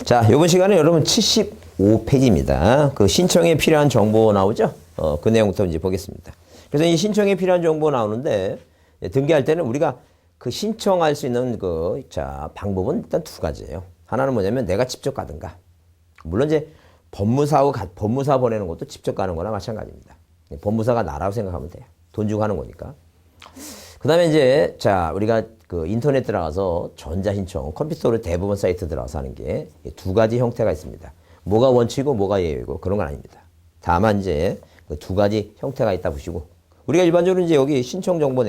자, 이번 시간에 여러분 75페이지입니다. 그 신청에 필요한 정보 나오죠? 그 내용부터 이제 보겠습니다. 그래서 이 신청에 필요한 정보 나오는데, 등기할 때는 우리가 그 신청할 수 있는 방법은 일단 두 가지예요. 하나는 뭐냐면 내가 직접 가든가. 물론 이제 법무사 보내는 것도 직접 가는 거나 마찬가지입니다. 법무사가 나라고 생각하면 돼요. 돈 주고 하는 거니까. 그 다음에 이제, 우리가 그 인터넷 들어가서 전자신청, 컴퓨터로 대부분 사이트 들어가서 하는 게 두 가지 형태가 있습니다. 뭐가 원칙이고 뭐가 예외고 그런 건 아닙니다. 다만 이제 그 두 가지 형태가 있다 보시고, 우리가 일반적으로 이제 여기 신청 정보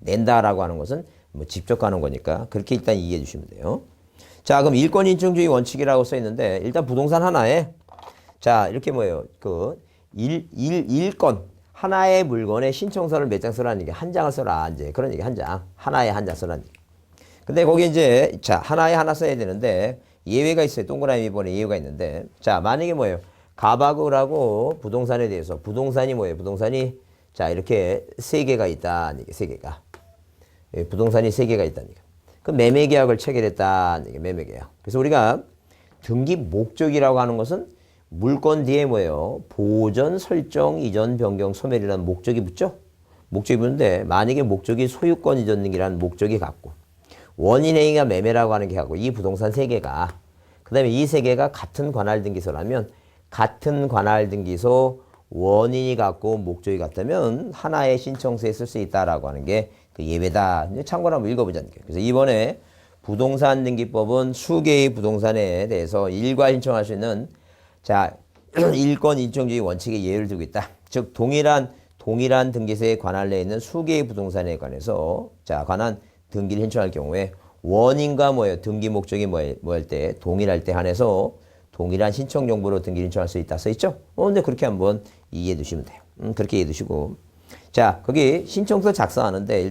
낸다라고 하는 것은 뭐 직접 가는 거니까 그렇게 일단 이해해 주시면 돼요. 자, 그럼 일권 인증주의 원칙이라고 써 있는데, 일단 부동산 하나에, 이렇게 뭐예요? 일건. 하나의 물건에 신청서를 몇 장 써라는 얘기, 한 장을 써라. 이제 그런 얘기, 한 장. 하나에 한 장 써라는 얘기. 근데 거기 이제, 하나에 하나 써야 되는데, 예외가 있어요. 동그라미 번에 예외가 있는데, 만약에 뭐예요? 가박을하고 부동산에 대해서, 부동산이 뭐예요? 부동산이, 이렇게 세 개가 있다는 얘기, 세 개가. 부동산이 세 개가 있다는 얘기. 그 매매 계약을 체결했다는 얘기, 매매 계약. 그래서 우리가 등기 목적이라고 하는 것은 물건 뒤에 뭐예요? 보전, 설정, 이전, 변경, 소멸이라는 목적이 붙죠? 목적이 붙는데, 만약에 목적이 소유권 이전 등기라는 목적이 같고, 원인행위가 매매라고 하는 게 같고, 이 부동산 세 개가, 그 다음에 이 세 개가 같은 관할 등기소라면, 같은 관할 등기소 원인이 같고 목적이 같다면 하나의 신청서에 쓸 수 있다라고 하는 게 그 예외다. 참고로 한번 읽어보자는 거예요. 그래서 이번에 부동산 등기법은 수개의 부동산에 대해서 일괄 신청할 수 있는 일권 인증주의 원칙에 예외를 두고 있다. 즉 동일한 등기소의 관할 내에 있는 수개의 부동산에 관해서 관한 등기를 신청할 경우에 원인과 뭐예요? 등기 목적이 뭐할 때 동일할 때 한해서 동일한 신청 정보로 등기 신청할 수 있다 써 있죠? 근데 그렇게 한번 이해해 두시면 돼요. 그렇게 이해해 두시고. 거기 신청서 작성하는데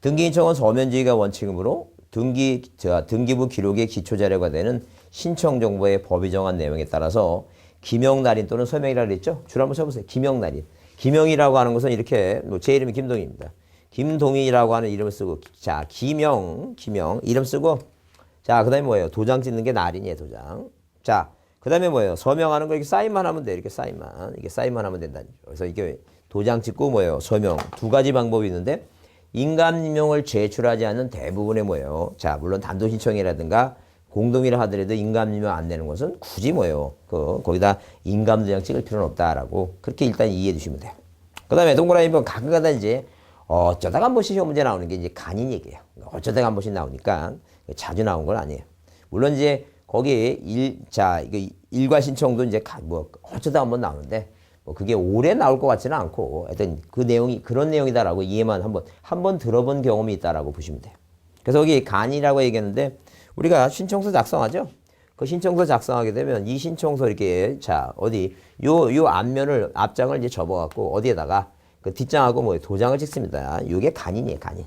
등기 신청은 서면주의가 원칙이므로 등기부 기록의 기초 자료가 되는 신청 정보의 법이 정한 내용에 따라서 기명날인 또는 서명이라고 그랬죠? 줄 한번 쳐보세요. 기명날인. 기명이라고 하는 것은 이렇게, 제 이름이 김동희입니다. 김동희라고 하는 이름을 쓰고, 기명, 이름 쓰고, 그 다음에 뭐예요? 도장 찍는 게 날인이에요, 도장. 그 다음에 뭐예요? 서명하는 거 이렇게 사인만 하면 돼요. 이렇게 사인만 하면 된다는 거죠. 그래서 이게 도장 찍고 뭐예요? 서명. 두 가지 방법이 있는데, 인감임명을 제출하지 않는 대부분의 뭐예요? 물론 단도 신청이라든가 공동이라 하더라도 인감임명 안 내는 것은 굳이 뭐예요? 거기다 인감도장 찍을 필요는 없다라고 그렇게 일단 이해해 주시면 돼요. 그 다음에 동그라미 번 가끔가다 이제 어쩌다가 한 번씩 시험 문제 나오는 게 이제 간인 얘기예요. 어쩌다가 한 번씩 나오니까 자주 나온 건 아니에요. 물론 이제 거기 이거 일괄 신청도 이제 어쩌다 한 번 나오는데 그게 오래 나올 것 같지는 않고 하여튼 그 내용이 그런 내용이다라고 이해만 한 번 들어본 경험이 있다라고 보시면 돼요. 그래서 여기 간이라고 얘기했는데 우리가 신청서 작성하죠? 그 신청서 작성하게 되면 이 신청서 이렇게 요 앞장을 이제 접어갖고 어디에다가 그 뒷장하고 도장을 찍습니다. 이게 간인이에요, 간인.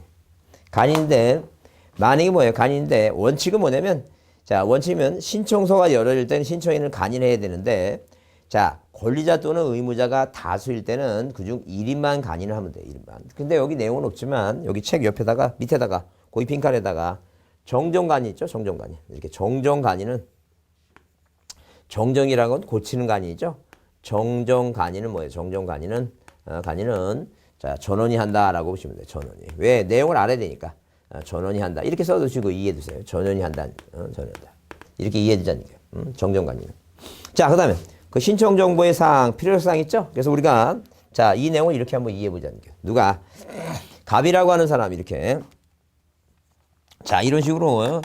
간인데 만약에 뭐예요? 간인데 원칙은 뭐냐면 원칙이면 신청서가 열어질 때는 신청인을 간인해야 되는데 권리자 또는 의무자가 다수일 때는 그중 1인만 간인을 하면 돼요. 1인만. 근데 여기 내용은 없지만 여기 책 옆에다가 밑에다가 거기 빈칸에다가 정정간이 있죠? 정정간이. 이렇게 정정간이는 정정이라는 건 고치는 간이죠. 정정간이는 뭐예요? 정정간이는 간이는 전원이 한다라고 보시면 돼요. 전원이. 왜? 내용을 알아야 되니까. 전원이 한다. 이렇게 써두시고 이해해 두세요. 전원이 한다. 전원이 한다. 이렇게 이해해 두자는 거예요. 정정간이는. 그 다음에 그 신청 정보의 사항, 필요사항 있죠? 그래서 우리가 이 내용을 이렇게 한번 이해해 보자는 거예요. 누가 갑이라고 하는 사람 이렇게 이런 식으로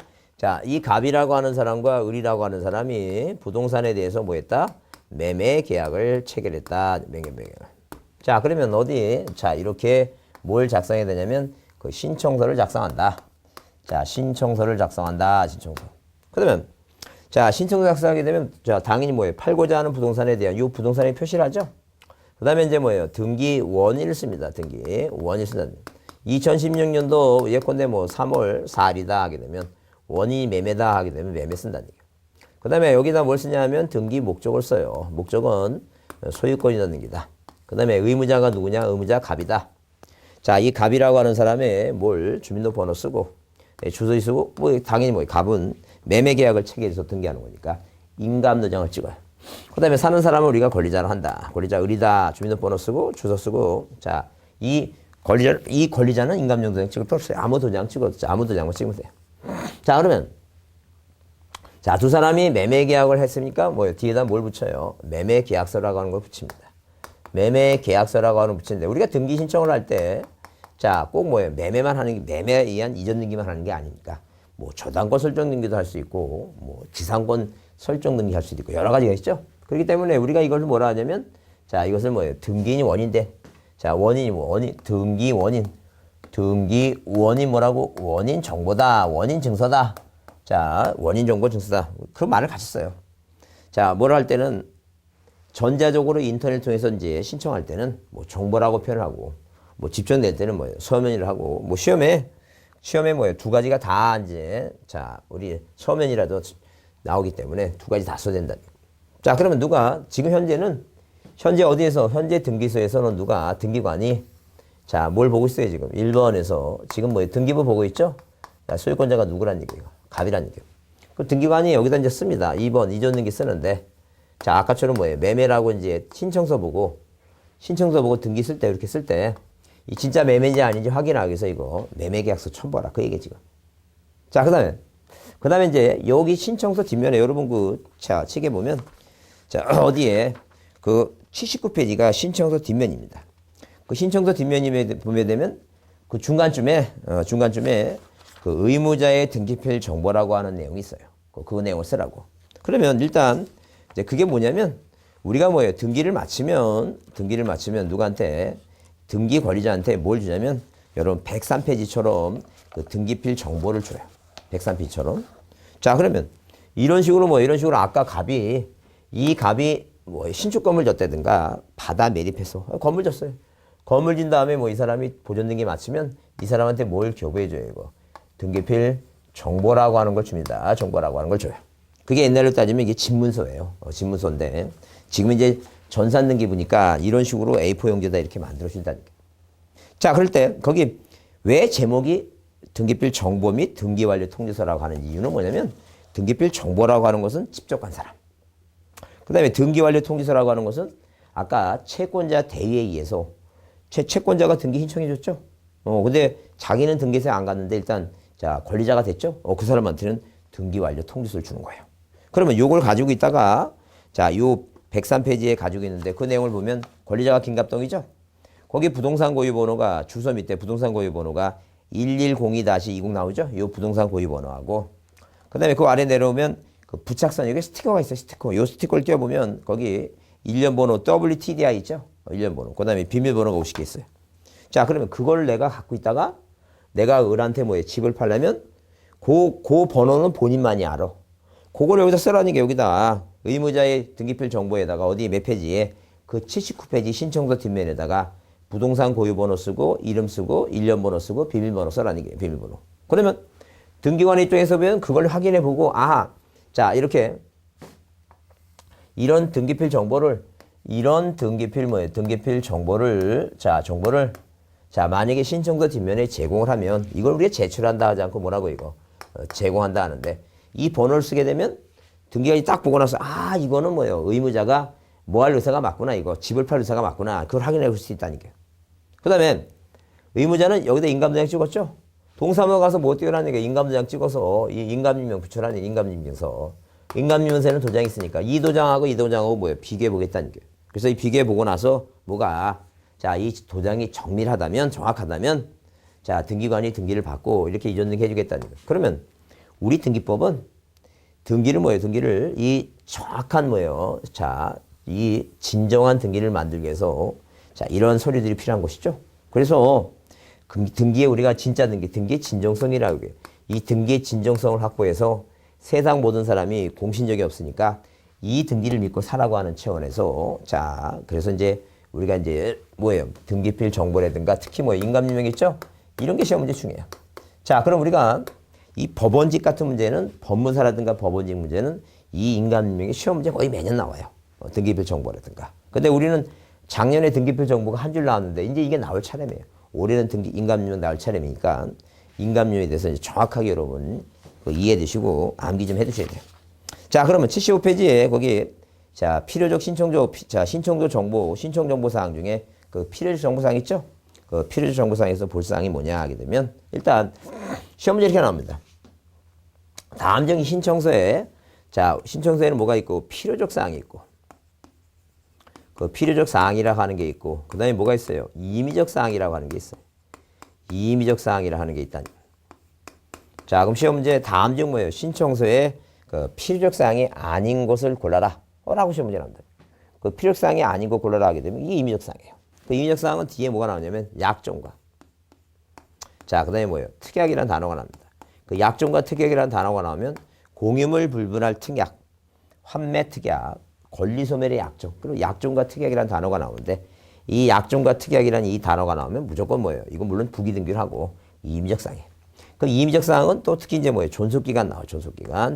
이 갑이라고 하는 사람과 을이라고 하는 사람이 부동산에 대해서 뭐 했다? 매매 계약을 체결했다. 매매 계약. 그러면 이렇게 뭘 작성해야 되냐면 그 신청서를 작성한다. 신청서를 작성한다. 신청서. 그러면 신청서 작성하게 되면 당연히 뭐예요? 팔고자 하는 부동산에 대한 이 부동산에 표시를 하죠. 그 다음에 이제 뭐예요? 등기 원인을 씁니다. 등기 원인을 쓴다. 2016년도 예컨대 3월 4일이다 하게 되면 원인이 매매다 하게 되면 매매 쓴다는 얘기예요. 그 다음에 여기다 뭘 쓰냐 하면 등기 목적을 써요. 목적은 소유권이라는 등기다. 그 다음에 의무자가 누구냐? 의무자 갑이다. 이 갑이라고 하는 사람의 주민등록번호 쓰고 주소지 쓰고 당연히 갑은 매매 계약을 체결해서 등기하는 거니까 인감도장을 찍어요. 그 다음에 사는 사람은 우리가 권리자로 한다. 권리자 을이다. 주민등록번호 쓰고 주소 쓰고. 자, 이 권리자는 인감용도장 찍을 필요 없어요. 아무 도장 찍어도 아무 도장만 찍으면 돼요. 자, 그러면 자, 두 사람이 매매 계약을 했으니까 뭐요? 뒤에다 뭘 붙여요? 매매 계약서라고 하는 걸 붙입니다. 매매 계약서라고 하는 걸 붙이는데 우리가 등기 신청을 할 때 자, 꼭 뭐예요? 매매만 하는 게 매매에 의한 이전 등기만 하는 게 아니니까 뭐 저당권 설정 등기도 할 수 있고 뭐 지상권 설정 등기 할 수도 있고 여러 가지가 있죠. 그렇기 때문에 우리가 이걸 뭐라 하냐면 자, 이것을 뭐예요? 등기인이 원인데 자, 원인이 뭐 원인 등기 원인 뭐라고? 원인 정보다. 원인 증서다. 자, 원인 정보 증서다. 그 말을 같이 써요. 자, 뭐라 할 때는 전자적으로 인터넷 통해서 이제 신청할 때는 뭐 정보라고 표현하고 뭐 집전될 때는 뭐예요? 서면이라 하고 뭐 시험에 뭐예요? 두 가지가 다 이제 자, 우리 서면이라도 나오기 때문에 두 가지 다 써야 된다. 자, 그러면 누가 지금 현재 어디에서 현재 등기소에서는 누가 등기관이 자, 뭘 보고 있어요, 지금? 1번에서 지금 뭐예요? 등기부 보고 있죠? 자, 소유권자가 누구란 얘기예요? 갑이란 얘기예요. 그 등기관이 여기다 이제 씁니다. 2번 이전 등기 쓰는데 자, 아까처럼 뭐예요? 매매라고 이제 신청서 보고 등기 쓸 때 이렇게 쓸 때 이 진짜 매매인지 아닌지 확인하기 위해서 이거 매매계약서 첨부하라. 그 얘기 지금. 자, 그다음에 이제 여기 신청서 뒷면에 여러분 자, 책에 보면 자, 어디에 그 79페이지가 신청서 뒷면입니다. 그 신청서 뒷면에 보면 되면 그 중간쯤에 그 의무자의 등기필 정보라고 하는 내용이 있어요. 그 내용을 쓰라고. 그러면 일단 이제 그게 뭐냐면 우리가 뭐예요? 등기를 마치면 누구한테 등기 관리자한테 뭘 주냐면 여러분 103페이지처럼 그 등기필 정보를 줘요. 103페이지처럼. 자, 그러면 이런 식으로 아까 갑이 뭐 신축 건물 졌다든가 바다 매립해서 건물 졌어요. 건물 진 다음에 뭐 이 사람이 보존 등기 마치면 이 사람한테 뭘 교부해줘요, 이거. 등기필 정보라고 하는 걸 줍니다. 정보라고 하는 걸 줘요. 그게 옛날로 따지면 이게 집문서예요. 집문서인데 지금 이제 전산 등기부니까 이런 식으로 A4 용지에다 이렇게 만들어 준다니까. 자, 그럴 때 거기 왜 제목이 등기필 정보 및 등기 완료 통지서라고 하는 이유는 뭐냐면 등기필 정보라고 하는 것은 직접 간 사람. 그 다음에 등기 완료 통지서라고 하는 것은 아까 채권자 대위에 의해서 채권자가 등기 신청해 줬죠. 근데 자기는 등기소에 안 갔는데 일단 자, 권리자가 됐죠. 그 사람한테는 등기 완료 통지서를 주는 거예요. 그러면 요걸 가지고 있다가 자, 요 103페이지에 가지고 있는데 그 내용을 보면 권리자가 김갑동이죠. 거기 부동산 고유 번호가 주소 밑에 부동산 고유 번호가 1102-20 나오죠. 요 부동산 고유 번호하고 그다음에 그 아래 내려오면 그 부착선 여기 스티커가 있어요. 스티커. 요 스티커를 띄워보면 거기 1년 번호 WTDI 있죠. 1년 번호. 그다음에 비밀번호가 50개 있어요. 자, 그러면 그걸 내가 갖고 있다가 내가 을한테 뭐예요? 집을 팔려면 그 번호는 본인만이 알아. 그걸 여기다 쓰라니까 여기다 의무자의 등기필 정보에다가 어디 몇 페이지에 그 79페이지 신청서 뒷면에다가 부동산 고유번호 쓰고 이름 쓰고 1년 번호 쓰고 비밀번호 써라니까 비밀번호. 그러면 등기관 입장에서 보면 그걸 확인해 보고 자, 이렇게 이런 등기필 정보를 등기필 정보를 자, 만약에 신청서 뒷면에 제공을 하면 이걸 우리가 제출한다 하지 않고 뭐라고 이거 제공한다 하는데 이 번호를 쓰게 되면 등기관이 딱 보고 나서 이거는 뭐예요? 의무자가 뭐 할 의사가 맞구나. 이거 집을 팔 의사가 맞구나. 그걸 확인해 볼 수 있다니까요. 그 다음에 의무자는 여기다 인감도장 찍었죠? 동사무소 가서 뭐 띄우라니까 인감도장 찍어서 이 인감인명 붙여라니 인감인명서. 인감인명서에는 도장이 있으니까 이 도장하고 뭐예요? 비교해 보겠다니까요. 그래서 이 비교해 보고 나서 자, 이 도장이 정확하다면 자, 등기관이 등기를 받고 이렇게 이전 등기 해주겠다니까요. 그러면 우리 등기법은 등기를 이 정확한 자, 이 진정한 등기를 만들기 위해서 자, 이런 서류들이 필요한 것이죠. 그래서 등기에 우리가 진짜 등기의 진정성이라고 해요. 이 등기의 진정성을 확보해서 세상 모든 사람이 공신력이 없으니까 이 등기를 믿고 사라고 하는 차원에서 자, 그래서 이제 우리가 이제 등기필 정보라든가 특히 인감인명 있죠? 이런 게 시험 문제 중요해요. 자, 그럼 우리가 이 법원직 같은 문제는 법문사라든가 법원직 문제는 이 인감인명이 시험 문제 거의 매년 나와요. 등기필 정보라든가. 근데 우리는 작년에 등기필 정보가 한 줄 나왔는데 이제 이게 나올 차례예요. 올해는 인감인명 나올 차례니까 인감인명에 대해서 이제 정확하게 여러분 이해해 두시고 암기 좀 해 두셔야 돼요. 자, 그러면 75페이지에 거기 자, 필요적 신청조 정보, 신청 정보 사항 중에 그 필요적 정보 사항 있죠? 그 필요적 정보 사항에서 볼 사항이 뭐냐 하게 되면 일단 시험 문제 이렇게 나옵니다. 다음적인 신청서에 자, 신청서에는 뭐가 있고 필요적 사항이 있고 그 필요적 사항이라고 하는 게 있고 그다음에 뭐가 있어요? 임의적 사항이라고 하는 게 있어요. 임의적 사항이라고 하는 게 있다니. 자, 그럼 시험 문제 다음 중 뭐예요? 신청서에 그 필요적 사항이 아닌 것을 골라라. 라고 시험 문제 나옵니다. 그 필요적 사항이 아닌 거 골라라 하게 되면 이게 임의적 사항이에요. 그 임의적 사항은 뒤에 뭐가 나오냐면 약정과 자, 그다음에 뭐예요? 특약이라는 단어가 나옵니다. 그 약정과 특약이라는 단어가 나오면 공유물 불분할 특약, 환매 특약, 권리 소멸의 약정, 그리고 약정과 특약이라는 단어가 나오는데 이 약정과 특약이라는 이 단어가 나오면 무조건 뭐예요? 이건 물론 부기등기를 하고 임의적 사항이에요. 그 임의적 사항은 또 특히 이제 뭐예요? 존속기간 나와요. 존속기간.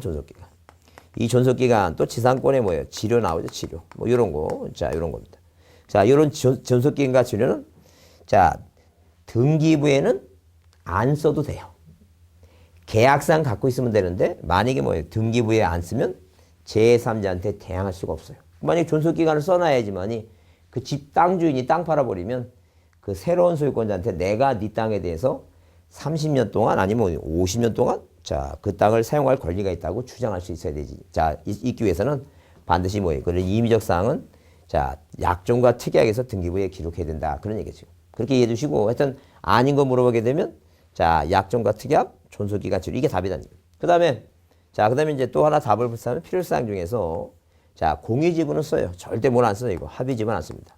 이 존속기간 또 지상권에 뭐예요? 치료 나오죠. 치료. 뭐 이런 거. 자, 이런 겁니다. 자, 이런 존속기간과 치료는 자, 등기부에는 안 써도 돼요. 계약상 갖고 있으면 되는데 만약에 뭐예요? 등기부에 안 쓰면 제3자한테 대항할 수가 없어요. 만약에 존속기간을 써놔야지만이 그 집 땅 주인이 땅 팔아버리면 그 새로운 소유권자한테 내가 네 땅에 대해서 30년 동안 아니면 50년 동안 자, 그 땅을 사용할 권리가 있다고 주장할 수 있어야 되지. 자, 있기 위해서는 반드시 뭐예요? 그런 임의적 사항은 자, 약정과 특약에서 등기부에 기록해야 된다. 그런 얘기죠. 그렇게 이해해 주시고 하여튼 아닌 거 물어보게 되면 자, 약정과 특약, 존속기간 치료 이게 답이다. 그다음에 이제 또 하나 답을 붙이면 필요사항 중에서 자, 공유지분은 써요. 절대 뭘 안 써요. 이거 합의지분 안 씁니다.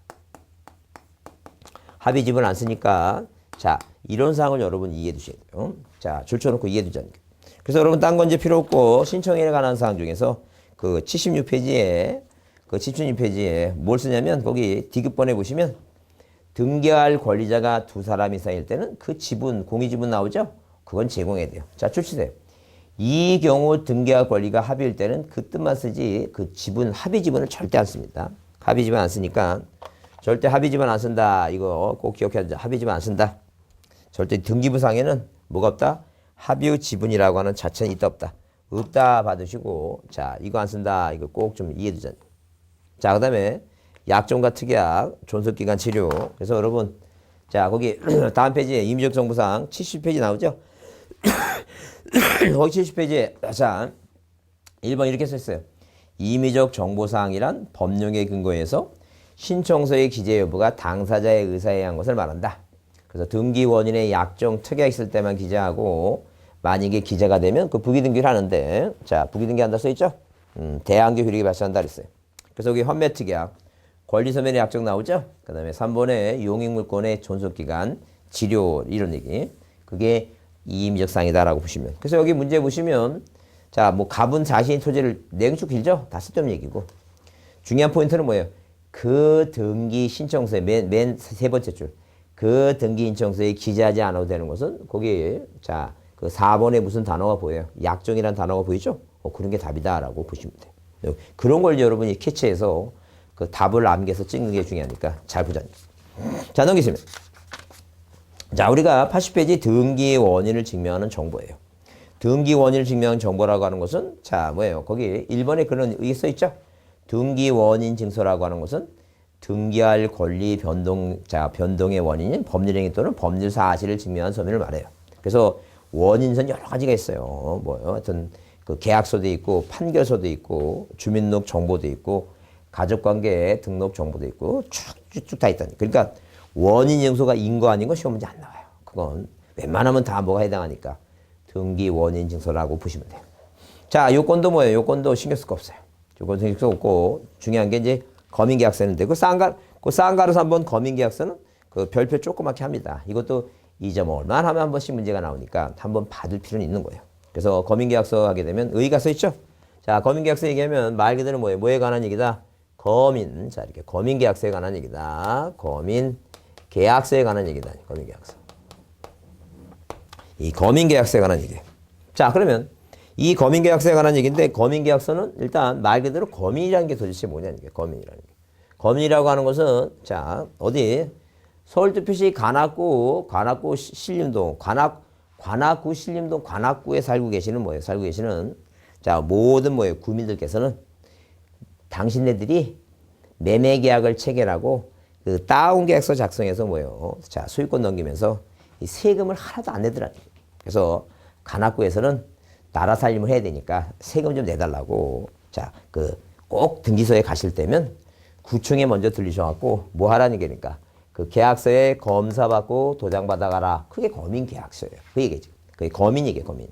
합의지분 안 쓰니까 자, 이런 사항을 여러분 이해해 두셔야 돼요. 자, 줄쳐놓고 이해해 두자니까. 그래서 여러분 딴 건 이제 필요 없고 신청에 관한 사항 중에서 그 76페이지에 뭘 쓰냐면 거기 디귿번에 보시면 등기할 권리자가 두 사람 이상일 때는 그 지분, 공유지분 나오죠? 그건 제공해야 돼요. 자, 출시돼요. 이 경우 등기할 권리가 합의일 때는 그 뜻만 쓰지 그 지분, 합의지분을 절대 안 씁니다. 합의지분 안 쓰니까 절대 합의지분 안 쓴다. 이거 꼭 기억해야 돼. 합의지분 안 쓴다. 절대 등기부상에는 뭐가 없다? 합의 지분이라고 하는 자체는 있다 없다. 없다 받으시고 자, 이거 안 쓴다. 이거 꼭 좀 이해해 두자. 자, 그다음에 약정과 특약, 존속기간 치료. 그래서 여러분 자, 거기 다음 페이지에 임의적 정보사항 70페이지 나오죠? 거기 70페이지에 자, 1번 이렇게 써있어요. 임의적 정보사항이란 법령의 근거에서 신청서의 기재 여부가 당사자의 의사에 의한 것을 말한다. 그래서 등기 원인의 약정 특약 있을 때만 기재하고 만약에 기재가 되면 그 부기등기를 하는데 자, 부기등기 한다 써있죠? 대항교 효력이 발생한다 그랬어요. 그래서 여기 환매 특약, 권리소멸의 약정 나오죠? 그 다음에 3번에 용익물권의 존속기간, 지료 이런 얘기. 그게 이임의적 사항이다라고 보시면. 그래서 여기 문제 보시면 자, 뭐 갑은 자신의 토지를 내용 쭉 길죠? 다 쓸데없는 얘기고. 중요한 포인트는 뭐예요? 그 등기 신청서에 맨 세 번째 줄. 그 등기 신청서에 기재하지 않아도 되는 것은 거기에 자, 그 4번에 무슨 단어가 보여요? 약정이라는 단어가 보이죠? 그런 게 답이다라고 보시면 돼요. 그런 걸 여러분이 캐치해서 그 답을 암기해서 찍는 게 중요하니까 잘 보자니. 자, 넘기시면. 자, 우리가 80페이지 등기 원인을 증명하는 정보예요. 등기 원인을 증명하는 정보라고 하는 것은 자, 뭐예요? 거기 1번에 그런 이게 써 있죠? 등기 원인 증서라고 하는 것은 등기할 권리 변동의 원인인 법률행위 또는 법률 사실을 증명한 서면을 말해요. 그래서 원인선 여러 가지가 있어요. 뭐요? 하여튼 그 계약서도 있고 판결서도 있고 주민등록 정보도 있고 가족관계 등록 정보도 있고 쭉쭉쭉 다 있다니. 그러니까 원인 증서가 인거 아닌 거 시험 문제 안 나와요. 그건 웬만하면 다 뭐가 해당하니까 등기 원인 증서라고 보시면 돼요. 자, 요건도 뭐예요? 요건도 신경 쓸 거 없어요. 요건 신경 쓸 거 없고 중요한 게 이제 거민계약서인데 그 쌍가루에서 한번 거민계약서는 그 별표 조그맣게 합니다. 이것도 2.5만 하면 한 번씩 문제가 나오니까 한번 받을 필요는 있는 거예요. 그래서 거민계약서 하게 되면 의의가 써 있죠? 자, 거민계약서 얘기하면 말 그대로 뭐예요? 뭐에 관한 얘기다? 거민. 자, 이렇게 거민계약서에 관한 얘기다. 거민계약서에 관한 얘기다. 거민계약서. 이 거민계약서에 관한 얘기예요. 자, 그러면 이 거민계약서에 관한 얘기인데 거민계약서는 일단 말 그대로 거민이라는 게 도대체 뭐냐는 게 거민이라는 게. 거민이라고 하는 것은 자, 어디 서울특별시 관악구 신림동 관악구 신림동 관악구에 살고 계시는 뭐예요? 살고 계시는 자 모든 뭐예요? 구민들께서는 당신네들이 매매 계약을 체결하고 그 다운 계약서 작성해서 뭐예요? 자 소유권 넘기면서 이 세금을 하나도 안 내더라. 그래서 관악구에서는 나라 살림을 해야 되니까 세금 좀 내달라고. 자 그 꼭 등기소에 가실 때면 구청에 먼저 들리셔갖고 뭐 하라는 게니까 그 계약서에 검사받고 도장 받아가라. 그게 거민계약서예요. 그 얘기죠. 그게 거민이게 거민.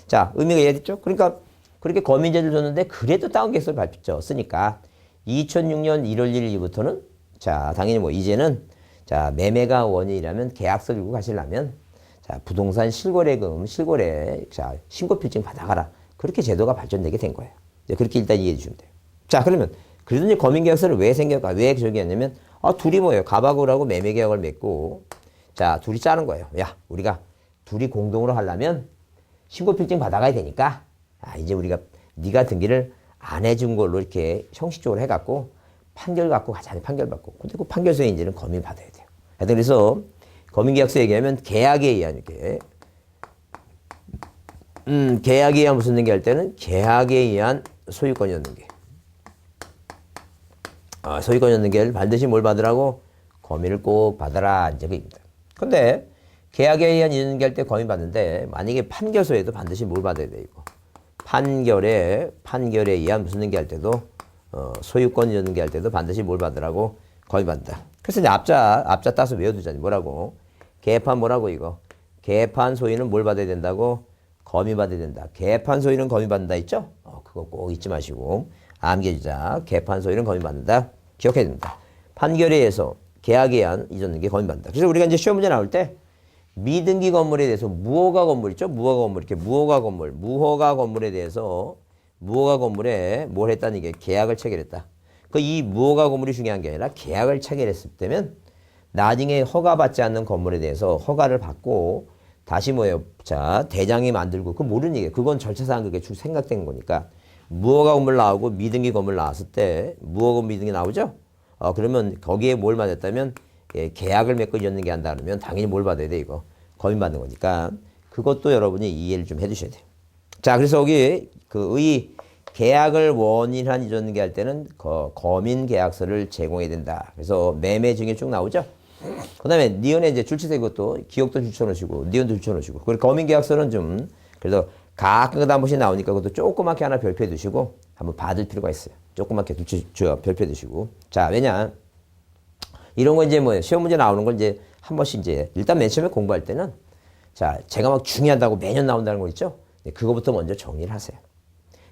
자 의미가 이해됐죠? 그러니까 그렇게 거민제를 줬는데 그래도 다운 계약서를 발표했으니까 2006년 1월 1일 이후부터는 자 당연히 뭐 이제는 자 매매가 원인이라면 계약서 들고 가시려면 자 부동산 실거래금 실거래 자 신고필증 받아가라. 그렇게 제도가 발전되게 된 거예요. 이제 그렇게 일단 이해해 주시면 돼요. 자 그러면 그래도 이제 거민계약서를 왜 생겼까? 왜 저기 했냐면 둘이 뭐예요? 가바구라고 매매계약을 맺고 자 둘이 짜는 거예요. 야 우리가 둘이 공동으로 하려면 신고필증 받아가야 되니까 이제 우리가 네가 등기를 안 해준 걸로 이렇게 형식적으로 해갖고 판결 갖고 가자. 판결 받고. 근데 그 판결서에 이제는 거민 받아야 돼요. 그래서 거민계약서 얘기하면 계약에 의한 이렇게 계약에 의한 무슨 등기 할 때는 계약에 의한 소유권이었는 게 소유권이었는 게 반드시 뭘 받으라고? 거민을 꼭 받아라. 이제 그입니다. 근데 계약에 의한 이전등기 할 때 거민 받는데 만약에 판결서에도 반드시 뭘 받아야 돼 이거. 판결에 의한 무슨 등기 할 때도 소유권 이전 등기 할 때도 반드시 뭘 받으라고? 거민 받는다. 그래서 이제 앞자 따서 외워두자니 뭐라고? 개판 뭐라고 이거? 개판 소유는 뭘 받아야 된다고? 거민 받아야 된다. 개판 소유는 거민 받는다 있죠? 그거 꼭 잊지 마시고 암기해주자. 개판 소유는 거민 받는다. 기억해야 됩니다. 판결에 의해서 계약에 의한 이전 등기 거민 받는다. 그래서 우리가 이제 시험 문제 나올 때 미등기 건물에 대해서 무허가 건물 있죠? 무허가 건물 이렇게 무허가 건물에 대해서 무허가 건물에 뭘 했다는 게 계약을 체결했다. 그 이 무허가 건물이 중요한 게 아니라 계약을 체결했을 때면 나중에 허가받지 않는 건물에 대해서 허가를 받고 다시 뭐예요? 자 대장이 만들고 그 모르는 얘기예요. 그건 절차상 그게 쭉 생각된 거니까 무허가 건물 나오고 미등기 건물 나왔을 때 무허가 미등기 나오죠? 그러면 거기에 뭘 맞았다면 계약을 맺고 이전 등기 한다 그러면 당연히 뭘 받아야 돼 이거 거민 받는 거니까 그것도 여러분이 이해를 좀 해주셔야 돼요. 자 그래서 여기 그 계약을 원인한 이전 등기 할 때는 거민 계약서를 제공해야 된다. 그래서 매매 증에 쭉 나오죠. 그다음에 니은에 이제 줄치세 그것도 기억도 줄쳐놓으시고 니은도 줄쳐놓으시고 그리고 거민 계약서는 좀 그래서 가끔 한 번씩 나오니까 그것도 조그맣게 하나 별표해 두시고 한번 받을 필요가 있어요. 조그맣게 별표해 두시고 자 왜냐 이런 거 이제 뭐 시험 문제 나오는 걸 이제 한 번씩 이제 일단 맨 처음에 공부할 때는 자 제가 막 중요하다고 매년 나온다는 거 있죠? 그거부터 먼저 정리를 하세요.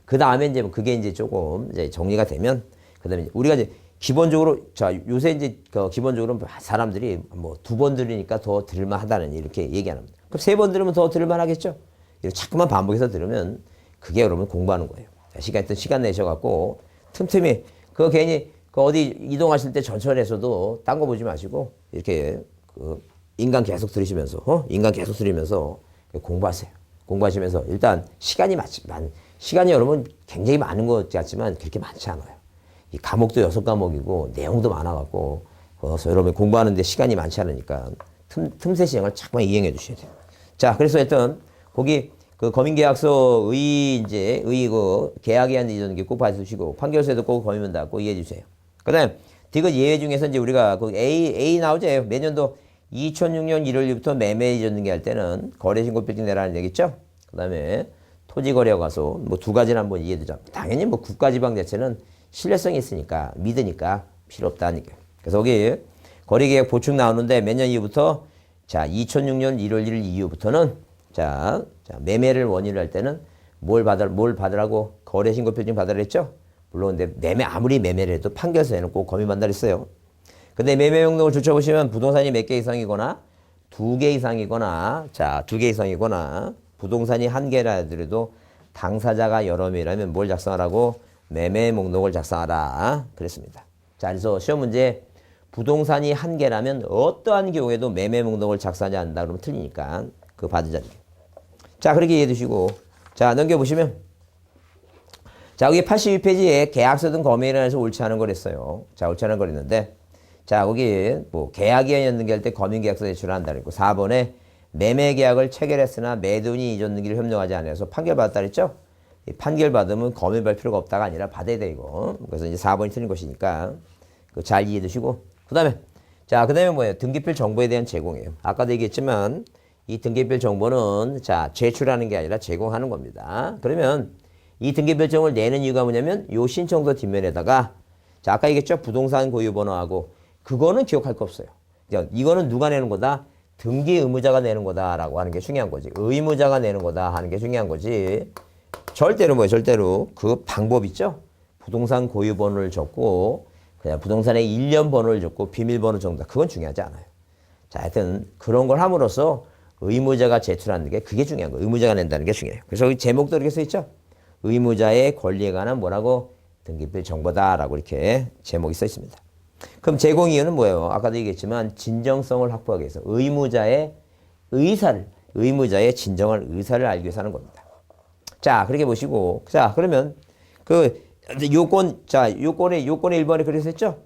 그 다음에 이제 그게 이제 조금 이제 정리가 되면 그 다음에 우리가 이제 기본적으로 자 요새 이제 기본적으로 사람들이 뭐 2번 들으니까 더 들을만 하다는 이렇게 얘기 안 합니다. 그럼 3번 들으면 더 들을만 하겠죠? 이렇게 자꾸만 반복해서 들으면 그게 여러분 공부하는 거예요. 자, 시간 내셔갖고 틈틈이 그거 괜히 어디 이동하실 때 전철에서도 딴 거 보지 마시고 이렇게 인간 계속 들으시면서 인간 계속 들으면서 공부하세요. 공부하시면서 일단 시간이 여러분 굉장히 많은 것 같지만 그렇게 많지 않아요. 이 과목도 6과목이고 내용도 많아갖고 그래서 여러분 공부하는데 시간이 많지 않으니까 틈새 시행을 자꾸만 이행해 주셔야 돼요. 자 그래서 일단 거기 거민계약서 계약에 대한 이전 꼭 봐주시고 판결서에도 꼭 거민 받고 이해해 주세요. 그다음 디귿 예외 중에서 이제 우리가 A 나오죠. 매년도 2006년 1월 1일부터 매매 이전 등기 할 때는 거래신고필증 내라는 얘기 있죠. 그다음에 토지거래 가서 뭐 2가지는 한번 이해해두자. 당연히 뭐 국가지방 자체는 신뢰성이 있으니까 믿으니까 필요 없다니까. 그래서 여기 거래계약 보충 나오는데 몇 년 이후부터 자 2006년 1월 1일 이후부터는 자 매매를 원인으로 할 때는 뭘 받으라고 거래신고필증 받으라 했죠. 물론 근데 아무리 매매를 해도 판결서에는 꼭 거민 받는다 했어요. 근데 매매 명목을 줄쳐보시면 부동산이 몇 개 이상이거나 2개 이상이거나 자 2개 이상이거나 부동산이 1개라 하더라도 당사자가 여러 명이라면 뭘 작성하라고? 매매 목록을 작성하라 그랬습니다. 자 그래서 시험 문제 부동산이 1개라면 어떠한 경우에도 매매 목록을 작성하지 않는다 그러면 틀리니까 그거 받으자는 게. 자 그렇게 이해해 두시고 자 넘겨보시면 자 여기 82페이지에 계약서 등 검열에 해서 옳지 않은 걸 했어요. 자 옳지 않은 걸 했는데 자 거기 뭐 계약이 연등기할 때 검인계약서 제출을 한다는 거 4번에 매매 계약을 체결했으나 매도인이 이전 등기를 협력하지 않아서 판결받았다 그랬죠? 이 판결받으면 검열할 필요가 없다가 아니라 받아야 돼, 이거. 그래서 이제 4번이 틀린 것이니까 그거 잘 이해해 두시고. 그 다음에 뭐예요? 등기필 정보에 대한 제공이에요. 아까도 얘기했지만 이 등기필 정보는 제출하는 게 아니라 제공하는 겁니다. 그러면 이 등기필 정보를 내는 이유가 뭐냐면 요 신청서 뒷면에다가 아까 얘기했죠? 부동산 고유 번호하고 그거는 기억할 거 없어요. 이거는 누가 내는 거다? 등기 의무자가 내는 거다라고 하는 게 중요한 거지. 의무자가 내는 거다 하는 게 중요한 거지. 절대로 절대로 그 방법 있죠? 부동산 고유 번호를 적고 그냥 부동산의 1년 번호를 적고 비밀번호 정도. 그건 중요하지 않아요. 하여튼 그런 걸 함으로써 의무자가 제출하는 게 그게 중요한 거예요. 의무자가 낸다는 게 중요해요. 그래서 여기 제목도 이렇게 써 있죠? 의무자의 권리에 관한 뭐라고? 등기필 정보다라고 이렇게 제목이 써 있습니다. 그럼 제공 이유는 뭐예요? 아까도 얘기했지만 진정성을 확보하기 위해서 의무자의 진정한 의사를 알기 위해서 하는 겁니다. 그렇게 보시고, 그러면 요건의 1번에 그래서 했죠?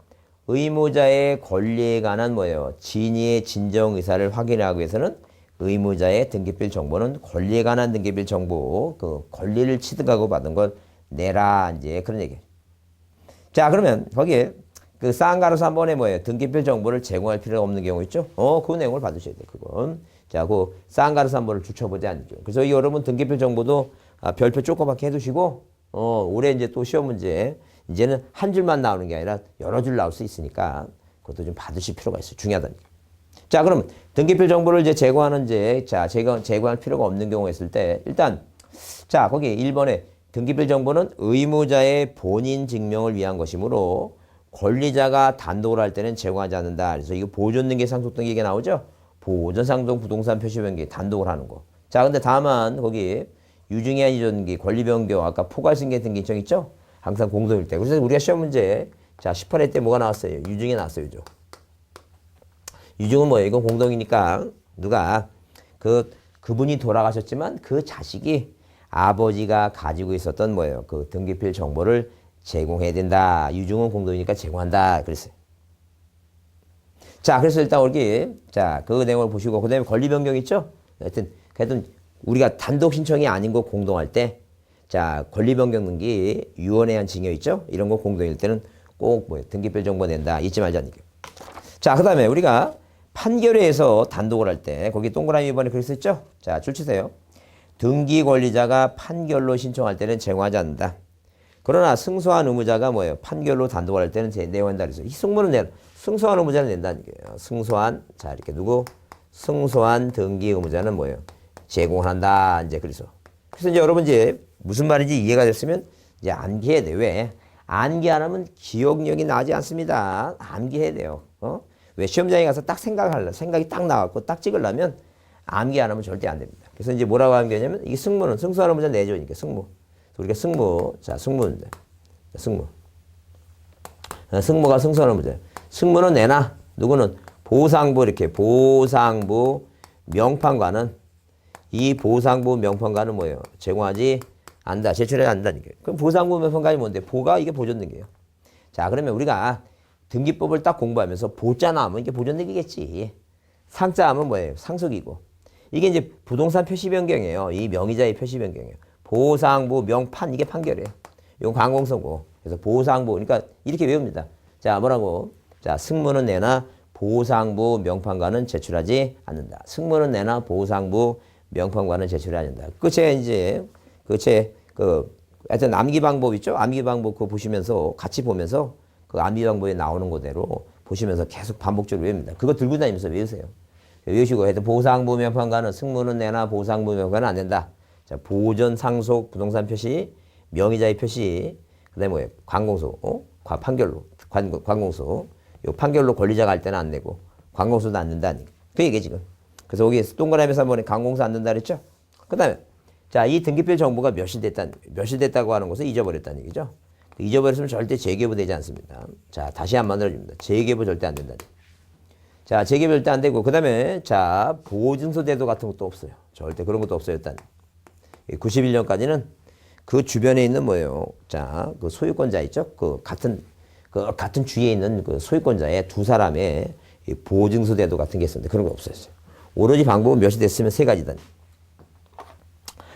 의무자의 권리에 관한 뭐예요? 진위의 진정 의사를 확인하기 위해서는 의무자의 등기필 정보는 권리에 관한 등기필 정보, 그 권리를 취득하고 받은 걸 내라, 이제 그런 얘기예요. 그러면 거기에 그 쌍가로서 한 번에 뭐예요? 등기필 정보를 제공할 필요가 없는 경우 있죠? 그 내용을 받으셔야 돼요, 그건. 그 쌍가로서 한 번을 주쳐보지 않죠. 그래서 여러분 등기필 정보도 별표 조그맣게 해두시고, 올해 이제 또 시험 문제, 이제는 한 줄만 나오는 게 아니라 여러 줄 나올 수 있으니까 그것도 좀 받으실 필요가 있어요. 중요하다니까. 그럼 등기필 정보를 이제 제공할 필요가 없는 경우가 있을 때, 일단, 거기 1번에 등기필 정보는 의무자의 본인 증명을 위한 것이므로 권리자가 단독으로 할 때는 제공하지 않는다. 그래서 이거 보존 등기 상속 등기 이게 나오죠? 보존 상속 부동산 표시 변경 단독으로 하는 거. 근데 다만 거기 유증의 이전 등기, 권리 변경, 아까 포괄 승계 등기 신청 있죠? 항상 공동일 때. 그래서 우리가 시험 문제 18회 때 뭐가 나왔어요? 유증이 나왔어요, 유증. 유증은 뭐예요? 이건 공동이니까 누가 그분이 돌아가셨지만 그 자식이 아버지가 가지고 있었던 뭐예요? 그 등기필 정보를 제공해야 된다. 유증은 공동이니까 제공한다. 그랬어요. 그래서 일단 여기 그 내용을 보시고 그다음에 권리 변경 있죠? 하여튼 우리가 단독 신청이 아닌 거 공동할 때 권리 변경 등기 유언에 의한 증여 있죠? 이런 거 공동일 때는 꼭 등기필 정보 낸다. 잊지 말자는 얘기예요. 그다음에 우리가 판결회에서 단독을 할 때 거기 동그라미 2번에 그랬 있죠? 줄 치세요. 등기 권리자가 판결로 신청할 때는 제공하지 않는다. 그러나 승소한 의무자가 뭐예요? 판결로 단독을 할 때는 내용한다 그래서 이 승무는 승소한 의무자는 낸다는 얘기예요. 승소한 이렇게 승소한 등기 의무자는 뭐예요? 제공한다. 이제 그래서 이제 여러분 이제 무슨 말인지 이해가 됐으면 이제 암기해야 돼. 왜? 암기 안 하면 기억력이 나지 않습니다. 암기해야 돼요. 왜 시험장에 가서 딱 생각이 딱 나왔고 딱 찍으려면 암기 안 하면 절대 안 됩니다. 그래서 이제 뭐라고 하는 게 냐면 이 승무는 승소하는 문제 내줘니까 승무. 우리가 승무인데 승무가 승소하는 문제. 승무는 내나 누구는 보상부 이렇게 보상부 명판과는 이 보상부 명판과는 뭐예요? 제공하지 않는다. 제출하지 않는다는 게. 그럼 보상부 명판과이 뭔데? 보가 이게 보존등기예요. 그러면 우리가 등기법을 딱 공부하면서 보자 나오면 이게 보존등기겠지. 상자 하면 뭐예요? 상속이고. 이게 이제 부동산 표시 변경이에요. 이 명의자의 표시 변경이에요. 보상부 명판 이게 판결이에요. 이건 관공서고. 그래서 보상부 그러니까 이렇게 외웁니다. 뭐라고? 승무는 내나 보상부 명판과는 제출하지 않는다. 승무는 내나 보상부 명판과는 제출하지 않는다. 하여튼 암기 방법 있죠? 암기 방법 그거 보시면서 같이 보면서 그 암기 방법에 나오는 그대로 보시면서 계속 반복적으로 외웁니다. 그거 들고 다니면서 외우세요. 외우시고 하여튼 보상부 명판과는 승무는 내나 보상부 명판과는 안 된다. 보존 상속 부동산 표시 명의자의 표시 그다음에 뭐예요? 관공서 판결로 관공서 요 판결로 권리자가 할 때는 안 내고 관공서도 안 된다는 그 얘기 지금. 그래서 여기 동그라미에서 한번에 관공서 안 된다 그랬죠? 그다음에 이 등기필 정보가 멸실됐다고 하는 것을 잊어버렸다는 얘기죠. 잊어버렸으면 절대 재개부되지 않습니다. 다시 안 만들어줍니다. 재개부 절대 안 된다는 얘기. 재개부 절대 안 되고 그다음에 보증서 대도 같은 것도 없어요. 절대 그런 것도 없어졌다는 91년까지는 그 주변에 있는 뭐예요? 그 소유권자 있죠? 같은 주위에 있는 그 소유권자의 두 사람의 보증서 대도 같은 게 있었는데 그런 거 없어졌어요. 오로지 방법은 몇이 됐으면 세 가지다.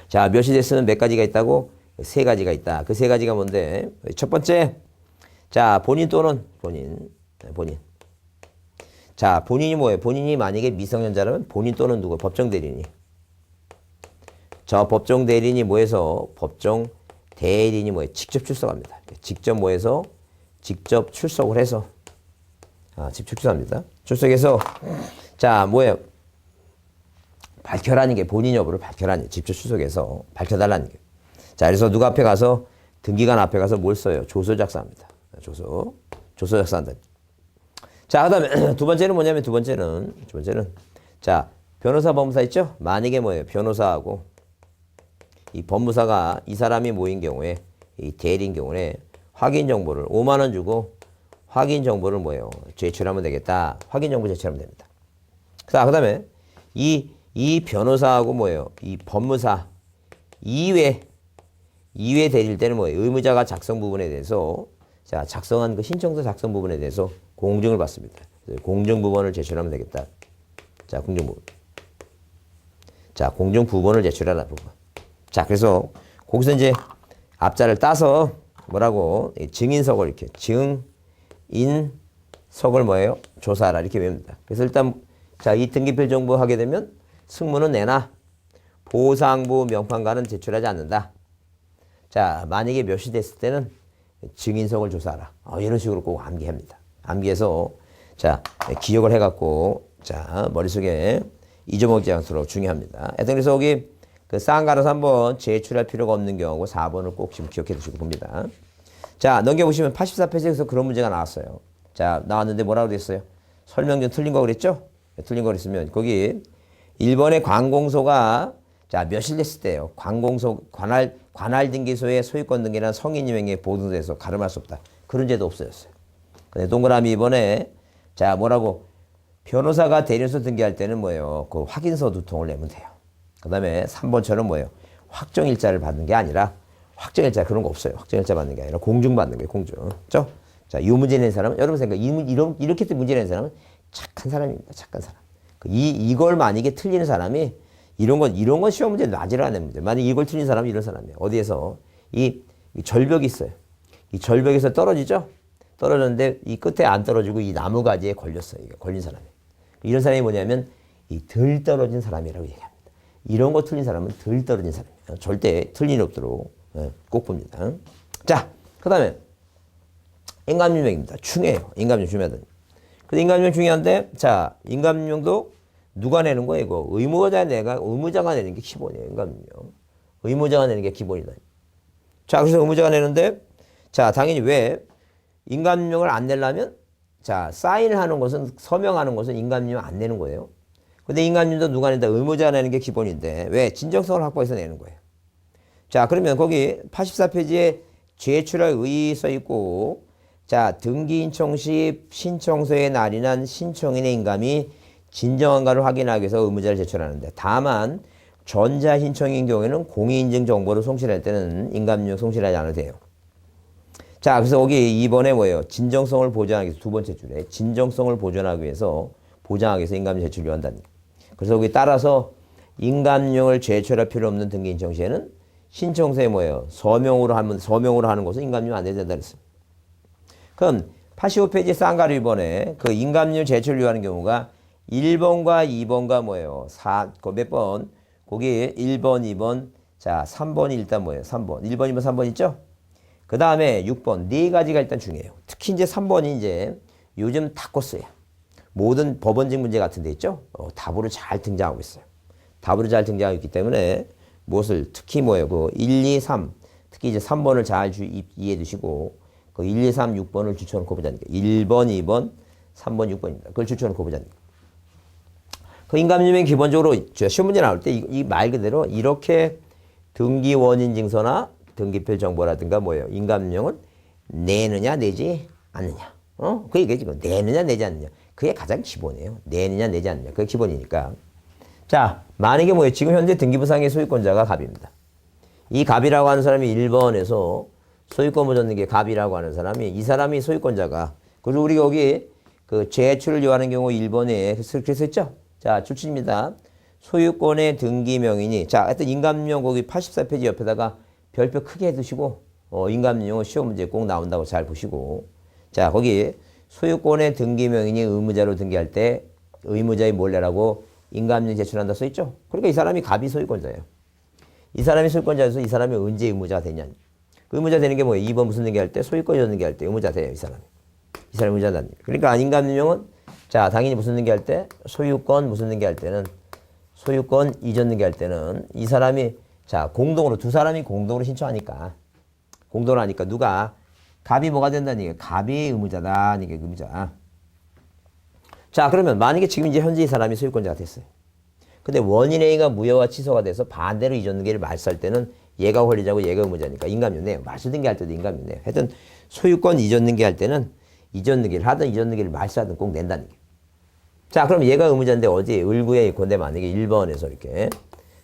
자, 몇이 됐으면 몇 가지가 있다고? 세 가지가 있다. 그 세 가지가 뭔데? 첫 번째, 자, 본인 또는 본인. 자, 본인이 뭐예요? 본인이 만약에 미성년자라면 본인 또는 누구? 법정 대리인이. 저 법정 대리인이 뭐해서? 법정 대리인이 뭐예요? 직접 출석합니다. 직접 뭐해서? 직접 출석을 해서. 직접 출석합니다. 출석해서, 자, 뭐예요? 밝혀라는 게 본인 여부를 밝혀라는 게 직접 출석해서 밝혀달라는 게. 자, 그래서 누가 앞에 가서 등기관 앞에 가서 뭘 써요? 조서 작성합니다. 조서 작성한다. 자, 그다음에 두 번째는 뭐냐면 두 번째는 자, 변호사 법무사 있죠? 만약에 뭐예요? 변호사하고 이 법무사가 이 사람이 모인 경우에 이 대리인 경우에 확인 정보를 5만 원 주고 확인 정보를 뭐예요? 제출하면 되겠다. 확인 정보 제출하면 됩니다. 자, 그다음에 이 변호사하고 뭐예요? 이 법무사 이외 대리일 때는 뭐예요? 의무자가 작성 부분에 대해서 자, 작성한 그 신청서 작성 부분에 대해서 공증을 받습니다. 공증 부분을 제출하면 되겠다. 자, 공증 부분. 자, 공증 부분을 제출하라 부분. 자, 그래서 거기서 이제 앞자를 따서 뭐라고 증인석을 이렇게 증인석을 뭐예요? 조사하라 이렇게 외웁니다. 그래서 일단 자, 이 등기필 정보 하게 되면 승무는 내나 보상부 명판과는 제출하지 않는다. 자, 만약에 몇이 됐을 때는 증인석을 조사하라. 이런 식으로 꼭 암기합니다. 암기해서 자, 기억을 해갖고 자, 머릿속에 잊어먹지 않도록 중요합니다. 하여튼 그래서 여기 그 쌍가로서 한번 제출할 필요가 없는 경우고 4번을 꼭 지금 기억해 두시고 봅니다. 자, 넘겨보시면 84페이지에서 그런 문제가 나왔어요. 자, 나왔는데 뭐라고 그랬어요? 설명 좀 틀린 거 그랬죠? 틀린 거 그랬으면 거기 1번의 관공소가 자, 몇일 됐을 때요. 관공소 관할 등기소의 소유권 등기란 성인이 명의에 보존돼서 가름할 수 없다. 그런 제도 없어졌어요. 근데 동그라미 2번에 자, 뭐라고 변호사가 대리인소 등기할 때는 뭐예요? 그 확인서 두 통을 내면 돼요. 그다음에 3번처럼 뭐예요? 확정일자를 받는 게 아니라 확정일자 그런 거 없어요. 확정일자 받는 게 아니라 공증 받는 거예요. 공증. 그렇죠? 자, 이 문제 낸 사람은 여러분 생각 이렇게 문제 낸 사람은 착한 사람입니다. 착한 사람. 이걸 만약에 틀리는 사람이 이런 건 시험 문제 놔지라 하는 문제. 만약 이걸 틀린 사람이 이런 사람이에요. 어디에서 이 절벽이 있어요. 이 절벽에서 떨어지죠? 떨어졌는데 이 끝에 안 떨어지고 이 나무가지에 걸렸어요. 이게 걸린 사람이. 이런 사람이 뭐냐면 이 덜 떨어진 사람이라고 얘기합니다. 이런 거 틀린 사람은 덜 떨어진 사람이에요. 절대 틀린 일 없도록 꼭 봅니다. 자, 그 다음에 인감유명입니다. 중요해요. 인감유명 중요하거든요. 근데 인감유명 중요한데 자, 인감유명도 누가 내는 거예요? 이거 의무자가 내는 게 기본이에요. 인감유명. 의무자가 내는 게 기본이다. 자, 그래서 의무자가 내는데 자, 당연히 왜 인감유명을 안 내려면 자, 사인을 하는 것은 서명하는 것은 인감유명 안 내는 거예요. 근데 인감유명도 누가 낸다? 의무자가 내는 게 기본인데 왜? 진정성을 확보해서 내는 거예요. 자, 그러면 거기 84페이지에 제출할 의의 써 있고 자, 등기인청 시 신청서에 날인한 신청인의 인감이 진정한가를 확인하기 위해서 의무자를 제출하는데 다만 전자신청인 경우에는 공인인증 정보를 송출할 때는 인감유명 송출하지 않아도 돼요. 자, 그래서 여기 2번에 뭐예요? 진정성을 보장하기 위해서 두 번째 줄에 진정성을 보존하기 위해서 보장하기 위해서 인감유명 제출을 요한다는 거예요. 그래서 여기 따라서 인감유명을 제출할 필요 없는 등기인청 시에는 신청서에 뭐예요? 서명으로 하는 것은 인감유명 안 된다 그랬어요. 그럼 85페이지 쌍가루 1번에 그 인감유명 제출을 요하는 경우가 1번과 2번과 뭐예요? 몇 번? 거기 1번, 2번, 자, 3번이 일단 뭐예요? 3번. 1번, 2번, 3번 있죠? 그 다음에 6번. 네 가지가 일단 중요해요. 특히 이제 3번이 이제 요즘 다 껐어요. 모든 법원직 문제 같은 데 있죠? 답으로 잘 등장하고 있어요. 답으로 잘 등장하고 있기 때문에 무엇을 특히 뭐예요? 그 1, 2, 3. 특히 이제 3번을 잘 이해해 두시고 그 1, 2, 3, 6번을 추천놓고 보자니까. 1번, 2번, 3번, 6번입니다. 그걸 추천놓고 보자니까. 그 인감유명 기본적으로 시험 문제 나올 때 이 말 그대로 이렇게 등기 원인 증서나 등기필 정보라든가 뭐예요? 인감유명을 내느냐 내지 않느냐. 그 얘기 지금 내느냐 내지 않느냐. 그게 가장 기본이에요. 내느냐 내지 않느냐. 그게 기본이니까. 자, 만약에 뭐예요? 지금 현재 등기부상의 소유권자가 갑입니다. 이 갑이라고 하는 사람이 1번에서 소유권 보존 게 갑이라고 하는 사람이 이 사람이 소유권자가 그리고 우리가 여기 그 제출을 요하는 경우 1번에 그렇게 했죠? 자, 출처입니다. 소유권의 등기 명인이, 자, 하여튼 인감명 거기 84페이지 옆에다가 별표 크게 해두시고, 인감명은 시험 문제 꼭 나온다고 잘 보시고. 자, 거기 소유권의 등기 명인이 의무자로 등기할 때 의무자의 몰래라고 인감명 제출한다 써있죠? 그러니까 이 사람이 갑이 소유권자예요. 이 사람이 소유권자여서 이 사람이 언제 의무자가 되냐. 의무자 되는 게 뭐예요? 2번 무슨 등기할 때? 소유권 이전 등기할 때 의무자 돼요, 이 사람이. 이 사람이 의무자다. 그러니까 인감명은 자, 당연히 무슨 등기할 때? 소유권 무슨 등기할 때는 소유권 이전 등기할 때는 이 사람이 자, 공동으로 두 사람이 공동으로 신청하니까 공동으로 하니까 누가 갑이 뭐가 된다는 얘기예요. 갑이 의무자다. 이게 의무자. 자, 그러면 만약에 지금 이제 현재 이 사람이 소유권자가 됐어요. 근데 원인 A가 무효와 취소가 돼서 반대로 이전 등기를 말소할 때는 얘가 권리자고 얘가 의무자니까 인감유네요. 말소 등기할 때도 인감유네요. 하여튼 소유권 이전 등기할 때는 이전 등기를 하든 이전 등기를 말소하든 꼭 낸다는 얘기예요. 자, 그럼 얘가 의무자인데 어디 을구에 있건데 만약에 1번에서 이렇게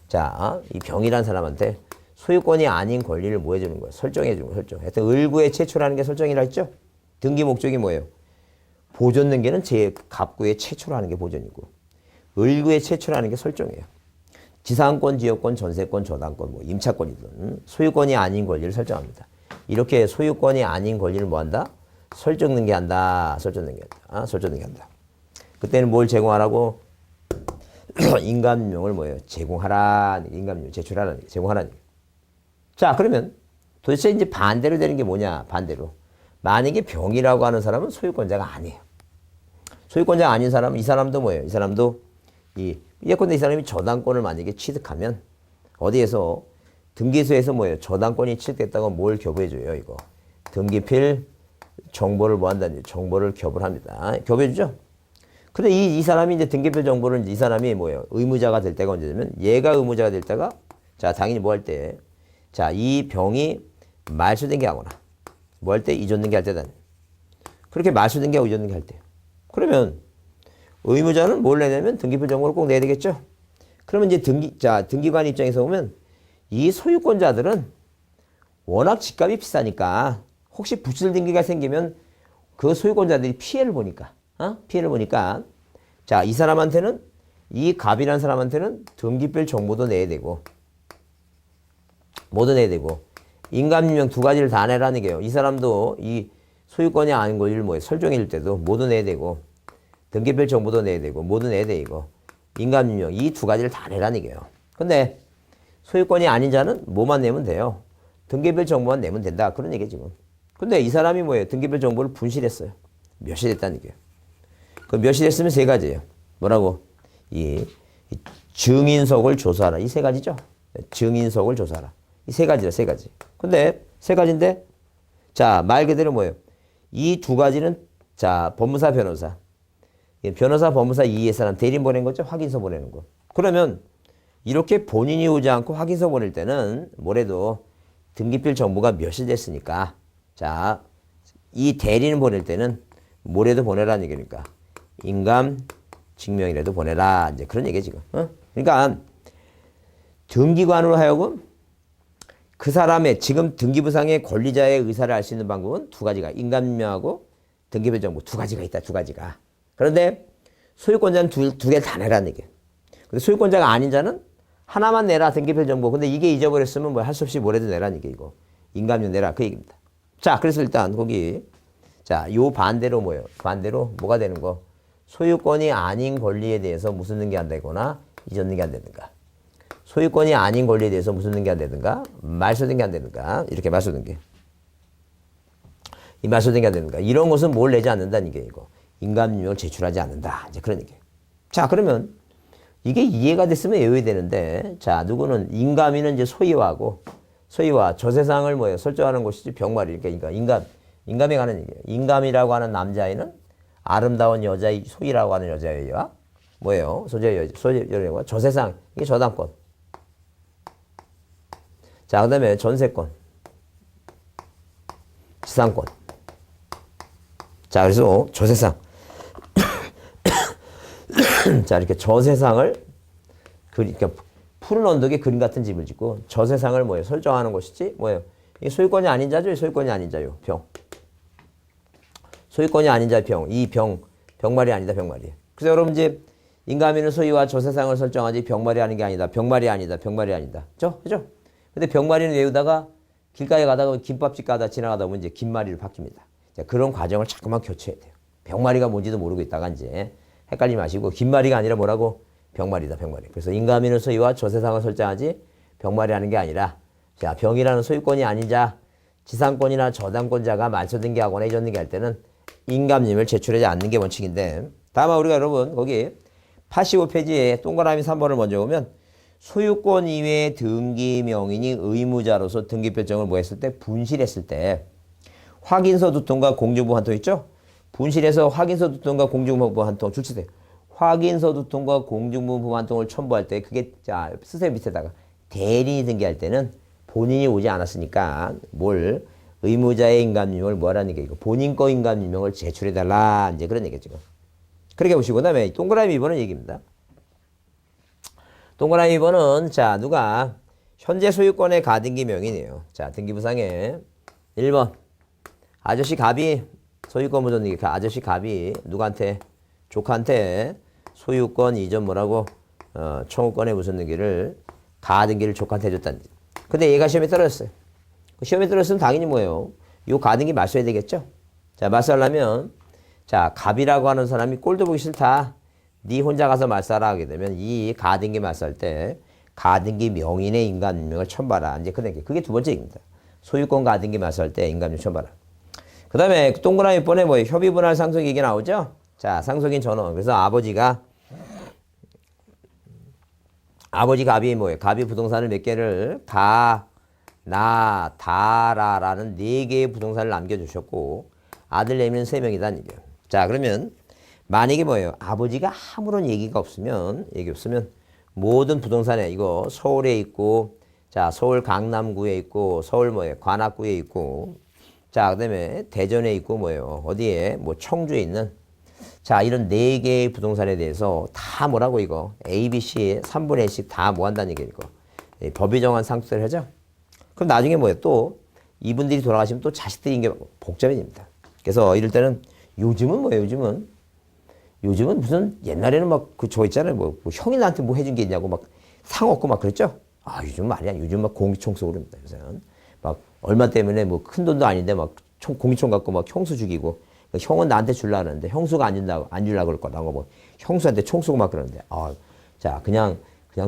자, 이 병이란 사람한테 소유권이 아닌 권리를 뭐 해주는 거예요? 설정해주는 거예요. 설정. 하여튼 을구에 채취라는 게 설정이라 했죠? 등기 목적이 뭐예요? 보존 등기는 제 갑구에 채취하는 게 보존이고 을구에 채취하는 게 설정이에요. 지상권, 지역권, 전세권, 저당권, 뭐 임차권이든 소유권이 아닌 권리를 설정합니다. 이렇게 소유권이 아닌 권리를 뭐 한다? 설정 등기한다. 설정 등기한다. 설정 등기한다. 그때는 뭘 제공하라고? 인감명을 뭐예요? 제공하라. 인감명 제출하라는 게 제공하라는 게. 자, 그러면 도대체 이제 반대로 되는 게 뭐냐? 반대로. 만약에 병이라고 하는 사람은 소유권자가 아니에요. 소유권자가 아닌 사람은 이 사람도 뭐예요? 이 사람도 예컨대 이 사람이 저당권을 만약에 취득하면 어디에서 등기소에서 뭐예요? 저당권이 취득됐다고 뭘 교부해줘요? 이거 등기필 정보를 뭐 한다니? 정보를 교부를 합니다. 교부해주죠? 근데 이 사람이 이제 등기필 정보를 이제 이 사람이 뭐예요? 의무자가 될 때가 언제냐면 얘가 의무자가 될 때가 자, 당연히 뭐 할 때? 자, 이 병이 말소 등기하거나 뭐 할 때? 이전 등기할 때다. 그렇게 말소 등기하고 이전 등기할 때. 그러면 의무자는 뭘 내냐면 등기필 정보를 꼭 내야 되겠죠? 그러면 이제 등기관 입장에서 보면 이 소유권자들은 워낙 집값이 비싸니까 혹시 부실 등기가 생기면 그 소유권자들이 피해를 보니까 피해를 보니까 자, 이 사람한테는 이 갑이라는 사람한테는 등기필 정보도 내야 되고 뭐도 내야 되고 인감유명 두 가지를 다 내라는 게요. 이 사람도 이 소유권이 아닌 권리를 뭐 설정해줄 때도 뭐도 내야 되고 등기필 정보도 내야 되고 뭐도 내야 돼 이거 인감유명 이 두 가지를 다 내라는 얘기예요. 근데 소유권이 아닌 자는 뭐만 내면 돼요. 등기필 정보만 내면 된다. 그런 얘기예요 지금. 근데 이 사람이 뭐예요? 등기필 정보를 분실했어요. 몇이 됐다는 얘기예요. 그 몇이 됐으면 세 가지예요. 뭐라고? 이 증인석을 조사하라. 이 세 가지죠. 증인석을 조사하라. 이 세 가지다. 세 가지. 근데 세 가지인데 자, 말 그대로 뭐예요? 이 두 가지는 자, 법무사 변호사. 변호사 법무사 이의 사람 대리인 보낸 거죠. 확인서 보내는 거. 그러면 이렇게 본인이 오지 않고 확인서 보낼 때는 뭐래도 등기필 정보가 몇이 됐으니까 자, 이 대리인 보낼 때는 뭐래도 보내라는 얘기니까 인감 증명이라도 보내라. 이제 그런 얘기야 지금. 그러니까 등기관으로 하여금 그 사람의 지금 등기부상의 권리자의 의사를 알 수 있는 방법은 두 가지가 인감증명하고 등기부 정보 두 가지가 있다. 두 가지가. 그런데 소유권자는 두 개 다 내라는 얘기예요. 근데 소유권자가 아닌 자는 하나만 내라. 등기부 정보. 근데 이게 잊어버렸으면 뭐 할 수 없이 뭐래도 내라는 얘기 이거. 인감증명 내라. 그 얘기입니다. 자, 그래서 일단 거기 자, 요 반대로 뭐예요? 반대로 뭐가 되는 거? 소유권이 아닌 권리에 대해서 무슨 등기 안 되거나 이전 등기 안 되든가. 소유권이 아닌 권리에 대해서 무슨 등기 안 되든가 말소 등기 안 되든가 이렇게 말소 등기. 이 말소 등기 안 되든가 이런 것은 뭘 내지 않는다는 게 이거. 인감증명을 제출하지 않는다. 이제 그런 얘기예요. 자, 그러면 이게 이해가 됐으면 외워야 되는데 자, 누구는 인감이는 이제 소유하고 소유와 저세상을 뭐예요? 설정하는 것이지 병말이 그러니까 인감에 관한 얘기예요. 인감이라고 하는 남자애는 아름다운 여자의 소유라고 하는 여자애와 뭐예요? 소유와 저세상 이게 저당권. 자, 그 다음에 전세권, 지상권. 자, 그래서 저세상. 자, 이렇게 저세상을 그러니까 푸른 언덕에 그림 같은 집을 짓고 저세상을 뭐예요? 설정하는 것이지 뭐예요? 이 소유권이 아닌 자죠? 소유권이 아닌 자요. 병. 소유권이 아닌 자 병. 이 병말이 아니다. 병말이에요. 그래서 여러분 이제 인감인은 소유와 조세상을 설정하지 병말이 하는 게 아니다. 병말이 아니다. 병말이 아니다. 그죠? 근데 병말이는 외우다가 길가에 가다가 김밥집 가다 지나가다 보면 이제 김말이로 바뀝니다. 자, 그런 과정을 자꾸만 교체해야 돼요. 병말이가 뭔지도 모르고 있다가 이제 헷갈리지 마시고 김말이가 아니라 뭐라고? 병말이다. 병말이. 그래서 인감인은 소유와 조세상을 설정하지 병말이 하는 게 아니라 자, 병이라는 소유권이 아닌 자, 지상권이나 저당권자가 말소등기하거나 이전등기 할 때는 인감님을 제출하지 않는 게 원칙인데 다만 우리가 여러분 거기 85페이지에 동그라미 3번을 먼저 보면 소유권 이외의 등기 명인이 의무자로서 등기 결정을 뭐 했을 때 분실했을 때 확인서 두 통과 공증부 한 통 있죠? 분실해서 확인서 두 통과 공증부 한 통 출치돼요. 확인서 두 통과 공증부 한 통을 첨부할 때 그게 자 쓰세요 밑에다가 대리인이 등기할 때는 본인이 오지 않았으니까 뭘 의무자의 인감유명을 뭐하라는 얘기고 본인 거 인감유명을 제출해달라 이제 그런 얘기죠. 그렇게 보시고 그다음에 동그라미 2번은 얘기입니다. 동그라미 2번은 자 누가 현재 소유권의 가등기 명인이에요. 자 등기부상에 1번 아저씨 갑이 소유권 무전등기 아저씨 갑이 누구한테 조카한테 소유권 이전 뭐라고 청구권의 무전등기를 가등기를 조카한테 해줬다는 거죠. 근데 얘가 시험에 떨어졌어요. 시험에 떨어졌으면 당연히 뭐예요? 요 가등기 맞서야 되겠죠? 자, 맞서려면, 자, 갑이라고 하는 사람이 꼴도 보기 싫다. 네 혼자 가서 맞서라 하게 되면 이 가등기 맞서할 때 가등기 명인의 인감유명을 첨부하라. 이제 그게 두 번째 얘기입니다. 소유권 가등기 맞서할 때 인감유명 첨부하라. 그 다음에 동그라미 번에 뭐예요? 협의분할 상속 얘기 나오죠? 자, 상속인 전원. 그래서 아버지 갑이 뭐예요? 갑이 부동산을 몇 개를 다라라는 4개의 부동산을 남겨주셨고 아들 내미는 3명이다. 이게. 자 그러면 만약에 뭐예요? 아버지가 아무런 얘기 없으면 모든 부동산에 이거 서울에 있고 자 서울 강남구에 있고 서울 뭐예요? 관악구에 있고 자 그다음에 대전에 있고 뭐예요? 어디에 뭐 청주에 있는 자 이런 4개의 부동산에 대해서 다 뭐라고 이거 A, B, C 3분의 1씩 다 뭐 한다는 얘기예요. 이거. 법이 정한 상속세를 하죠. 그럼 나중에 뭐예요? 또 이분들이 돌아가시면 또 자식들인 게 복잡해집니다. 그래서 이럴 때는 요즘은 뭐예요? 요즘은 무슨 옛날에는 막 그 저 있잖아요. 뭐 형이 나한테 뭐 해준 게 있냐고 막 상 얻고 막 그랬죠. 아 요즘 말이야. 요즘 막 공기총속으로 합니다. 요새는 막 얼마 때문에 뭐 큰 돈도 아닌데 막 공기총 갖고 막 형수 죽이고 형은 나한테 줄라 그러는데 형수가 안 줄라 그럴 거라고 뭐 형수한테 총 쏘고 막 그러는데 자 그냥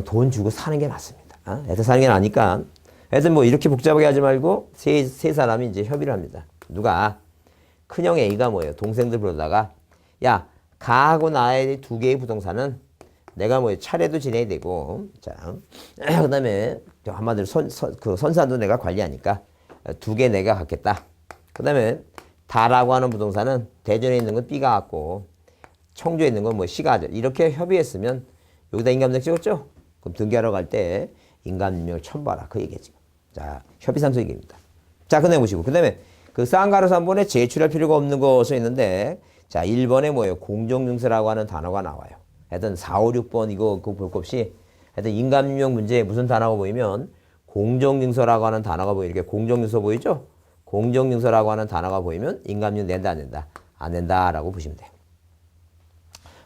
돈 주고 사는 게 낫습니다. 애들 사는 게 나니까 애들 뭐 이렇게 복잡하게 하지 말고 세 사람이 이제 협의를 합니다. 누가 큰형 A가 뭐예요? 동생들 부르다가 야 가하고 나의 2개의 부동산은 내가 뭐 차례도 지내야 되고 자 그다음에 한마디로 그 선산도 내가 관리하니까 2개 내가 갖겠다. 그다음에 다라고 하는 부동산은 대전에 있는 건 B가 갖고 청주에 있는 건 뭐 C가 하죠. 이렇게 협의했으면 여기다 인감증 찍었죠? 그럼 등기하러 갈 때 인감증명을 첨부하라. 그 얘기지. 자, 협의상속 얘기입니다. 자, 끝내보시고. 그 다음에 그 쌍가루 3번에 제출할 필요가 없는 거 써 있는데 자, 1번에 뭐예요? 공정증서라고 하는 단어가 나와요. 하여튼 4, 5, 6번 이거 그거 볼 것 없이 하여튼 인감증명 문제에 무슨 단어가 보이면 공정증서라고 하는 단어가 보이죠. 이렇게 공정증서 보이죠? 공정증서라고 하는 단어가 보이면 인감증 낸다 안 낸다? 안 낸다라고 보시면 돼요.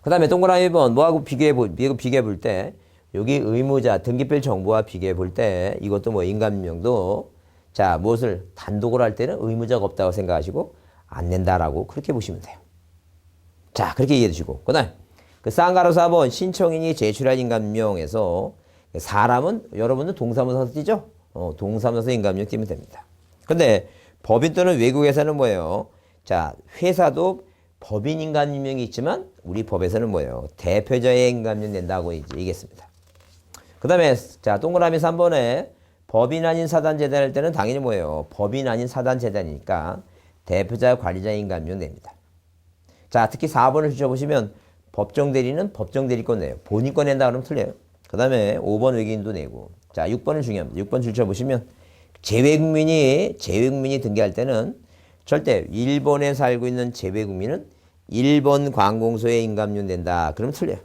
그 다음에 동그라미 1번 뭐하고 비교해 볼 때 여기 의무자 등기필 정보와 비교해 볼 때 이것도 뭐 인감증명도 자 무엇을 단독으로 할 때는 의무자가 없다고 생각하시고 안 낸다라고 그렇게 보시면 돼요. 자 그렇게 이해해 주시고 그 다음 그 쌍가루 4번 신청인이 제출할 인감증명에서 사람은 여러분들 동사무소 띄죠? 동사무소 인감증명 띄면 됩니다. 근데 법인 또는 외국에서는 뭐예요? 자, 회사도 법인 인감증명이 있지만 우리 법에서는 뭐예요? 대표자의 인감증명 낸다고 이제 얘기했습니다. 그 다음에 자 동그라미 3번에 법인 아닌 사단재단 할 때는 당연히 뭐예요? 법인 아닌 사단재단이니까 대표자 관리자 인감증명 냅니다. 자 특히 4번을 주셔보시면 법정대리는 법정대리권 내요. 본인권 낸다 그러면 틀려요. 그 다음에 5번 외계인도 내고 자 6번은 중요합니다. 6번 주셔보시면 재외국민이 등기할 때는 절대 일본에 살고 있는 재외국민은 일본 관공서에 인감증명 낸다. 그러면 틀려요.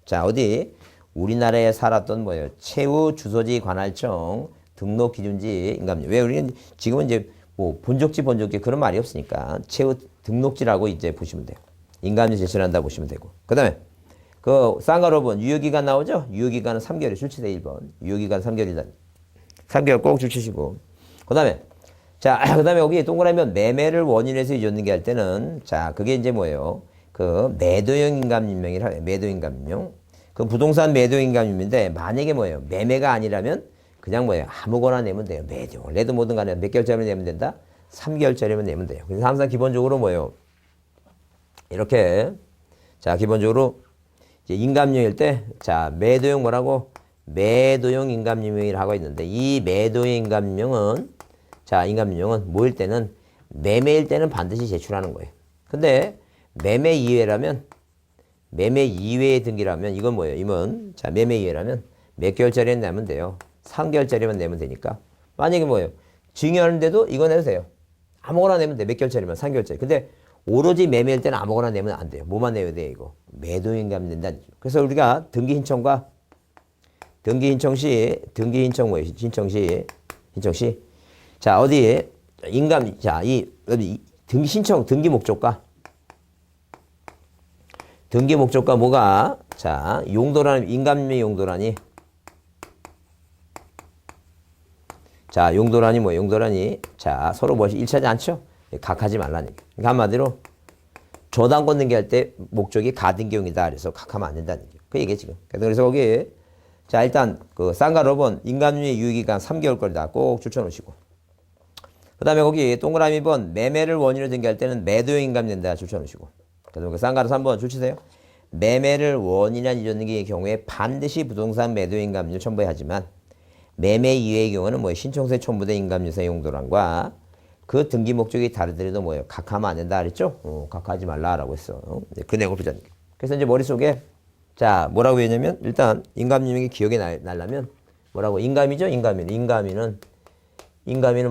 자 어디 우리나라에 살았던 뭐예요? 최후 주소지 관할청 등록 기준지 인감증명. 왜 우리는 지금은 이제 뭐 본적지 그런 말이 없으니까 최후 등록지라고 이제 보시면 돼요. 인감증명 제출한다 보시면 되고. 그다음에 그 쌍가로본 유효기간 나오죠? 유효기간은 3개월에 줄치돼 1번. 유효기간 3개월이다. 3개월 꼭 줄치시고. 그 다음에 자, 그 다음에 여기 동그라미면 매매를 원인에서 잊었는 게 할 때는 자, 그게 이제 뭐예요? 그 매도형 인감임명이라 해요. 매도인감임명. 그 부동산 매도인감임인데 만약에 뭐예요? 매매가 아니라면 그냥 뭐예요? 아무거나 내면 돼요. 매도. 원래도 뭐든 간에 몇 개월짜리면 내면 된다? 3개월짜리면 내면 돼요. 그래서 항상 기본적으로 뭐예요? 이렇게 자, 기본적으로 이제 인감용일 때 자, 매도형 뭐라고? 매도형 인감임명이라고 하고 있는데 이 매도형 인감임명은 자, 인감임명은 뭐일 때는 매매일 때는 반드시 제출하는 거예요. 근데 매매 이외라면 매매 이외의 등기라면 이건 뭐예요? 이건 자, 매매 이외라면 몇 개월짜리는 내면 돼요. 3개월짜리만 내면 되니까. 만약에 뭐예요? 증여하는데도 이거 내도 돼요. 아무거나 내면 돼. 몇 개월짜리만 3개월짜리. 근데 오로지 매매일 때는 아무거나 내면 안 돼요. 뭐만 내야 돼 이거. 매도인감 낸다. 그래서 우리가 등기 신청과 등기 신청 시 등기 신청 뭐예요? 신청 시 자, 어디에 인감 자, 이 등기 신청 등기 목적과 뭐가 자, 용도라는 인감의 용도라니 자, 용도라니 뭐 용도라니 자, 서로 무엇이 일치하지 않죠? 각하지 말라는 얘기. 그러니까 한마디로 저당권 등기할 때 목적이 가등기용이다. 그래서 각하면 안 된다는 얘기. 그 얘기 지금. 그래서 거기 자, 일단 그 쌍가로본 인감의 유효기간 3개월 거리다 꼭 줄쳐 놓으시고. 그다음에 거기 동그라미 번 매매를 원인으로 등기할 때는 매도용 인감 낸다 줄쳐 놓으시고. 그다음에 그 쌍가로 3번 줄치세요. 매매를 원인이란 잊었는기의 경우에 반드시 부동산 매도용 인감료 첨부해야 하지만 매매 이외의 경우는 뭐 신청서에 첨부된 인감료세 용도란과 그 등기 목적이 다르더라도 뭐예요? 각하면 안 된다 그랬죠? 각하하지 말라라고 했어. 그 내용을 보자는 게. 그래서 이제 머릿속에 자, 뭐라고 했냐면 일단 인감유명이 기억에 나려면 뭐라고? 인감이죠? 인감이는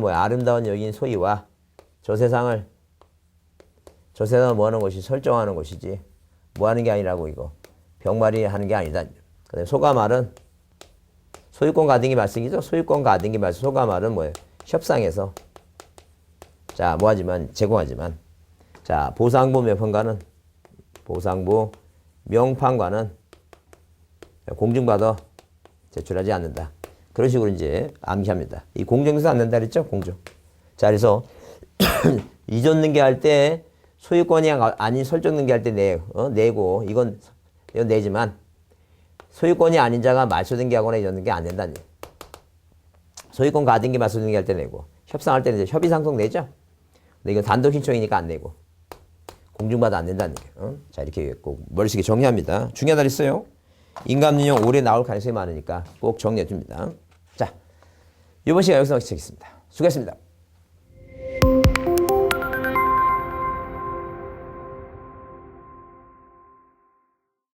뭐야? 아름다운 여인 소희와 저 세상을 뭐 하는 것이 설정하는 것이지 뭐 하는 게 아니라고 이거. 병말이 하는 게 아니다. 그다음에 소가말은 소유권 가등기 말씀이죠? 소유권 가등기 말씀. 소가말은 뭐예요? 협상에서 자, 뭐 하지만 제공하지만 자, 보상부 명판과는 공증받아 제출하지 않는다. 그런 식으로 이제 암기합니다. 이 공정에서 안 된다 그랬죠? 공정. 자, 그래서 이전 등기할 때 소유권이 아닌 설정 등기할 때 내고 이건 내지만 소유권이 아닌 자가 말소 등기하거나 이전 등기 안 된다는 얘기. 소유권 가등기 말소 등기할 때 내고 협상할 때는 이제 협의 상속 내죠. 근데 이건 단독 신청이니까 안 내고 공증받아 안 된다는 얘기예요. 자, 이렇게 꼭 머릿속에 정리합니다. 중요하다 그랬어요. 인감유형 올해 나올 가능성이 많으니까 꼭 정리해 줍니다. 자, 이번 시간 여기서 마치겠습니다. 수고했습니다.